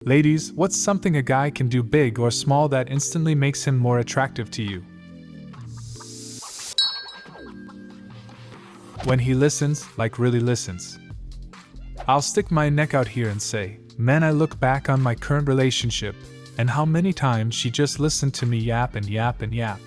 Ladies, what's something a guy can do big or small that instantly makes him more attractive to you? When he listens, like really listens. I'll stick my neck out here and say, man, I look back on my current relationship, and how many times she just listened to me yap and yap and yap.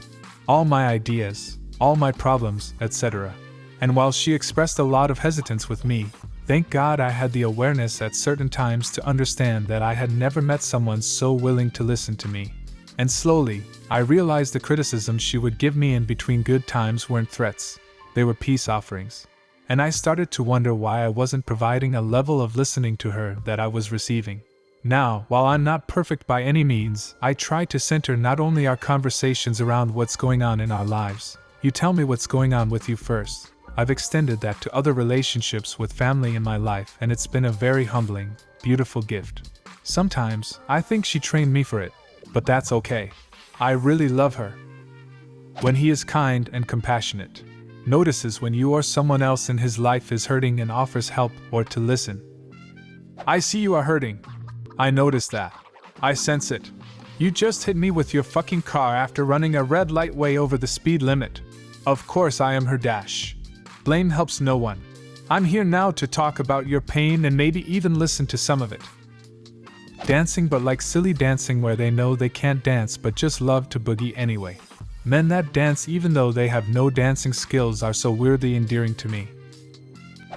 All my ideas, all my problems, etc. And while she expressed a lot of hesitance with me, thank God I had the awareness at certain times to understand that I had never met someone so willing to listen to me. And slowly, I realized the criticisms she would give me in between good times weren't threats, they were peace offerings. And I started to wonder why I wasn't providing a level of listening to her that I was receiving. Now, while I'm not perfect by any means, I try to center not only our conversations around what's going on in our lives. You tell me what's going on with you first. I've extended that to other relationships with family in my life, and it's been a very humbling, beautiful gift. Sometimes, I think she trained me for it, but that's okay. I really love her. When he is kind and compassionate, notices when you or someone else in his life is hurting and offers help or to listen. I see you are hurting. I notice that. I sense it. You just hit me with your fucking car after running a red light way over the speed limit. Of course I am her dash. Blame helps no one. I'm here now to talk about your pain and maybe even listen to some of it. Dancing, but like silly dancing where they know they can't dance but just love to boogie anyway. Men that dance even though they have no dancing skills are so weirdly endearing to me.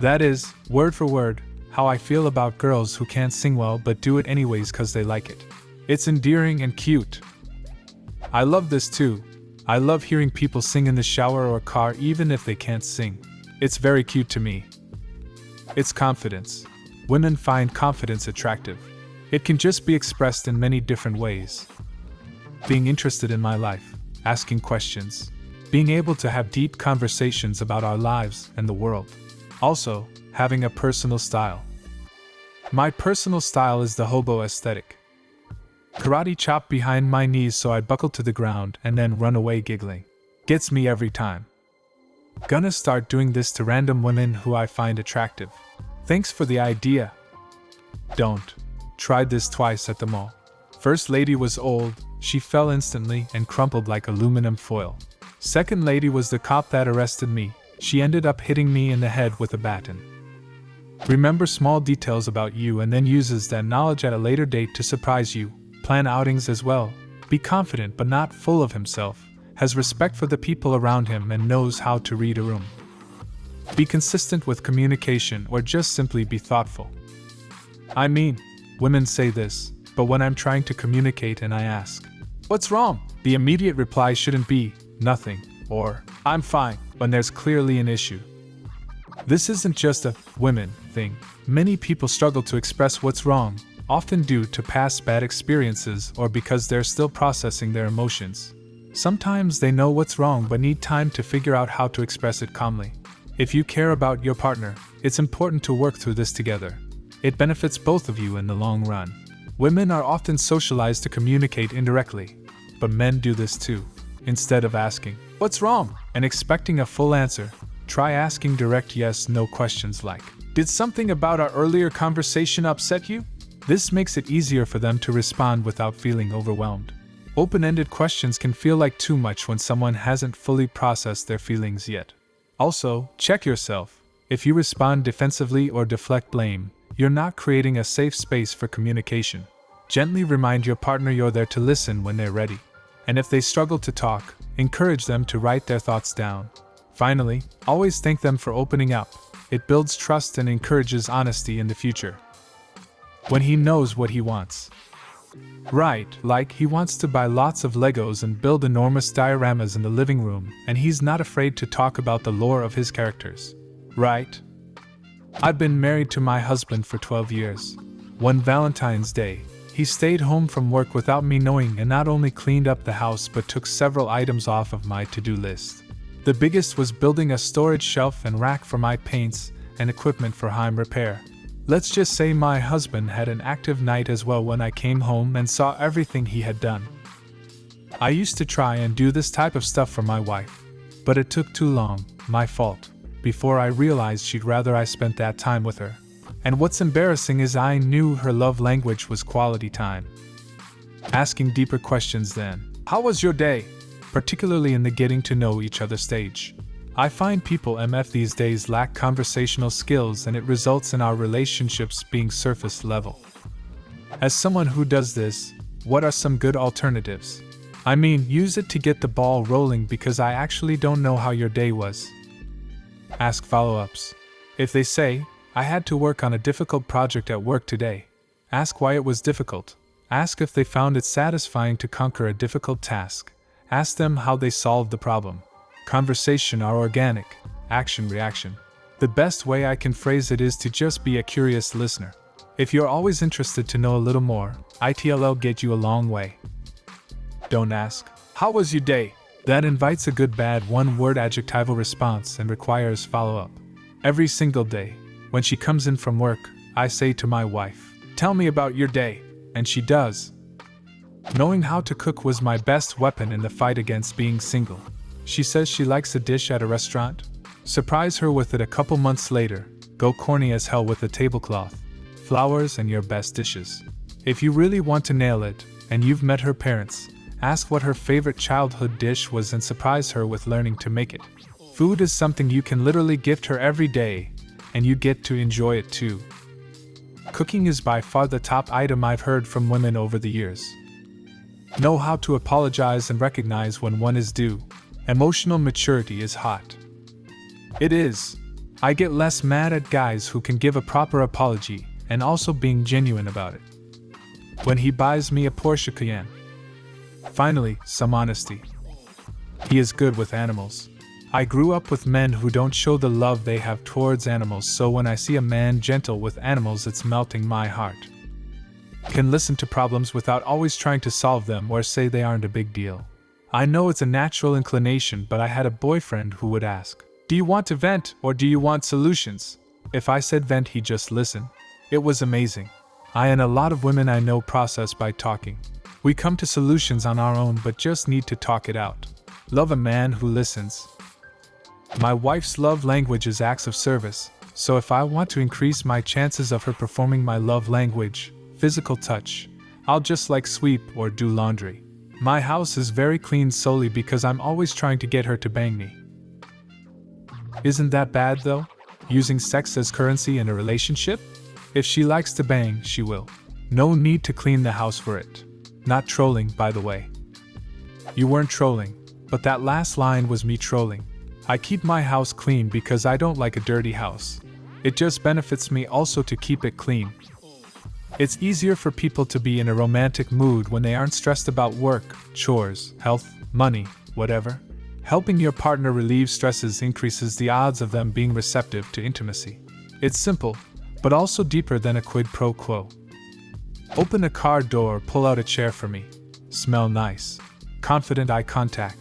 That is, word for word, how I feel about girls who can't sing well but do it anyways cause they like it. It's endearing and cute. I love this too. I love hearing people sing in the shower or car even if they can't sing. It's very cute to me. It's confidence. Women find confidence attractive. It can just be expressed in many different ways. Being interested in my life, asking questions, being able to have deep conversations about our lives and the world. Also, having a personal style. My personal style is the hobo aesthetic. Karate chop behind my knees so I buckle to the ground and then run away giggling. Gets me every time. Gonna start doing this to random women who I find attractive. Thanks for the idea. Don't. Tried this twice at the mall. First lady was old, she fell instantly and crumpled like aluminum foil. Second lady was the cop that arrested me, she ended up hitting me in the head with a baton. Remember small details about you and then uses that knowledge at a later date to surprise you. Plan outings as well. Be confident but not full of himself. Has respect for the people around him and knows how to read a room. Be consistent with communication or just simply be thoughtful. I mean, women say this, but when I'm trying to communicate and I ask, "What's wrong?" the immediate reply shouldn't be, "Nothing," or "I'm fine," when there's clearly an issue. This isn't just a women thing. Many people struggle to express what's wrong, often due to past bad experiences or because they're still processing their emotions. Sometimes they know what's wrong but need time to figure out how to express it calmly. If you care about your partner, it's important to work through this together. It benefits both of you in the long run. Women are often socialized to communicate indirectly, but men do this too. Instead of asking, "What's wrong?" and expecting a full answer, try asking direct yes/no questions like, "Did something about our earlier conversation upset you?" This makes it easier for them to respond without feeling overwhelmed. Open-ended questions can feel like too much when someone hasn't fully processed their feelings yet. Also, check yourself. If you respond defensively or deflect blame, you're not creating a safe space for communication. Gently remind your partner you're there to listen when they're ready. And if they struggle to talk, encourage them to write their thoughts down. Finally, always thank them for opening up. It builds trust and encourages honesty in the future. When he knows what he wants. Right, like he wants to buy lots of Legos and build enormous dioramas in the living room, and he's not afraid to talk about the lore of his characters. Right? I've been married to my husband for 12 years. One Valentine's Day, he stayed home from work without me knowing and not only cleaned up the house but took several items off of my to-do list. The biggest was building a storage shelf and rack for my paints and equipment for home repair. Let's just say my husband had an active night as well when I came home and saw everything he had done. I used to try and do this type of stuff for my wife, but it took too long, my fault, before I realized she'd rather I spent that time with her. And what's embarrassing is I knew her love language was quality time. Asking deeper questions then. How was your day? Particularly in the getting to know each other stage. I find people MF these days lack conversational skills, and it results in our relationships being surface level. As someone who does this, what are some good alternatives? I mean, use it to get the ball rolling, because I actually don't know how your day was. Ask follow-ups. If they say, I had to work on a difficult project at work today, ask why it was difficult. Ask if they found it satisfying to conquer a difficult task. Ask them how they solved the problem. Conversation are organic, action-reaction. The best way I can phrase it is to just be a curious listener. If you're always interested to know a little more, it'll get you a long way. Don't ask, how was your day? That invites a good bad one-word adjectival response and requires follow-up. Every single day, when she comes in from work, I say to my wife, tell me about your day, and she does. Knowing how to cook was my best weapon in the fight against being single. She says she likes a dish at a restaurant. Surprise her with it a couple months later. Go corny as hell with a tablecloth, flowers, and your best dishes. If you really want to nail it, and you've met her parents, ask what her favorite childhood dish was and surprise her with learning to make it. Food is something you can literally gift her every day, and you get to enjoy it too. Cooking is by far the top item I've heard from women over the years. Know how to apologize and recognize when one is due. Emotional maturity is hot. It is. I get less mad at guys who can give a proper apology and also being genuine about it. When he buys me a Porsche Cayenne. Finally, some honesty. He is good with animals. I grew up with men who don't show the love they have towards animals, so when I see a man gentle with animals, it's melting my heart. Can listen to problems without always trying to solve them or say they aren't a big deal. I know it's a natural inclination, but I had a boyfriend who would ask, do you want to vent or do you want solutions? If I said vent, he'd just listen. It was amazing. I and a lot of women I know process by talking. We come to solutions on our own but just need to talk it out. Love a man who listens. My wife's love language is acts of service, so if I want to increase my chances of her performing my love language, physical touch, I'll just sweep or do laundry. My house is very clean solely because I'm always trying to get her to bang me. Isn't that bad though? Using sex as currency in a relationship? If she likes to bang, she will. No need to clean the house for it. Not trolling, by the way. You weren't trolling, but that last line was me trolling. I keep my house clean because I don't like a dirty house. It just benefits me also to keep it clean. It's easier for people to be in a romantic mood when they aren't stressed about work, chores, health, money, whatever. Helping your partner relieve stresses increases the odds of them being receptive to intimacy. It's simple, but also deeper than a quid pro quo. Open a car door, pull out a chair for me. Smell nice. Confident eye contact.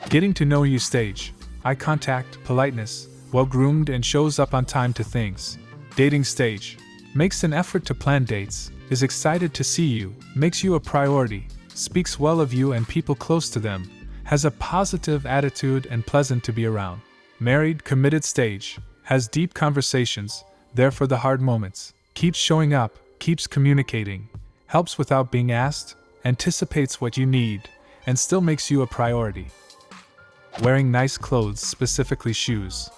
Getting to know you stage. Eye contact, politeness, well-groomed and shows up on time to things. Dating stage. Makes an effort to plan dates, is excited to see you, makes you a priority, speaks well of you and people close to them, has a positive attitude and pleasant to be around. Married, committed stage. Has deep conversations, there for the hard moments, keeps showing up, keeps communicating, helps without being asked, anticipates what you need, and still makes you a priority. Wearing nice clothes, specifically shoes.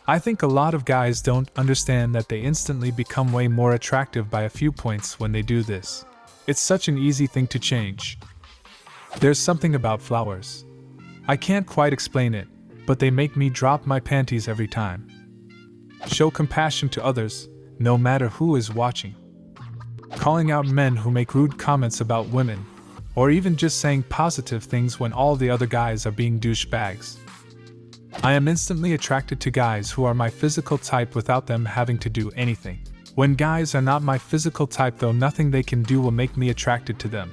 I think a lot of guys don't understand that they instantly become way more attractive by a few points when they do this. It's such an easy thing to change. There's something about flowers. I can't quite explain it, but they make me drop my panties every time. Show compassion to others, no matter who is watching. Calling out men who make rude comments about women, or even just saying positive things when all the other guys are being douchebags. I am instantly attracted to guys who are my physical type without them having to do anything. When guys are not my physical type though, nothing they can do will make me attracted to them.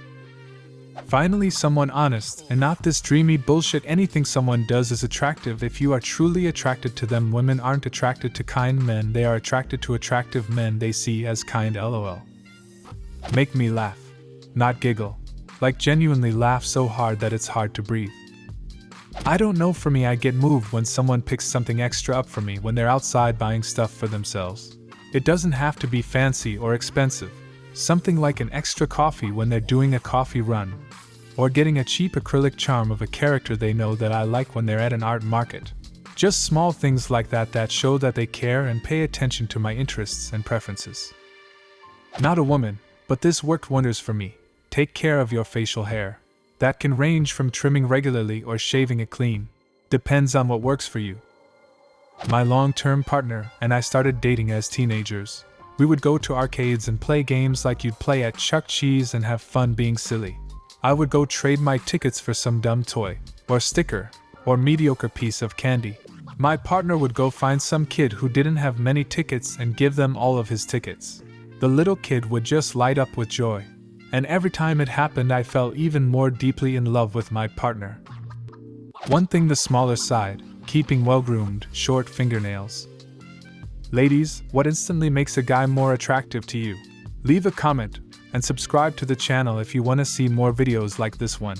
Finally, someone honest, and not this dreamy bullshit anything someone does is attractive. If you are truly attracted to them, women aren't attracted to kind men, they are attracted to attractive men they see as kind. LOL. Make me laugh. Not giggle. Genuinely laugh so hard that it's hard to breathe. I don't know, for me I get moved when someone picks something extra up for me when they're outside buying stuff for themselves. It doesn't have to be fancy or expensive. Something like an extra coffee when they're doing a coffee run, or getting a cheap acrylic charm of a character they know that I like when they're at an art market. Just small things like that show that they care and pay attention to my interests and preferences. Not a woman, but this worked wonders for me. Take care of your facial hair. That can range from trimming regularly or shaving it clean. Depends on what works for you. My long-term partner and I started dating as teenagers. We would go to arcades and play games like you'd play at Chuck E. Cheese and have fun being silly. I would go trade my tickets for some dumb toy, or sticker, or mediocre piece of candy. My partner would go find some kid who didn't have many tickets and give them all of his tickets. The little kid would just light up with joy. And every time it happened, I fell even more deeply in love with my partner. One thing the smaller side, keeping well-groomed, short fingernails. Ladies, what instantly makes a guy more attractive to you? Leave a comment and subscribe to the channel if you want to see more videos like this one.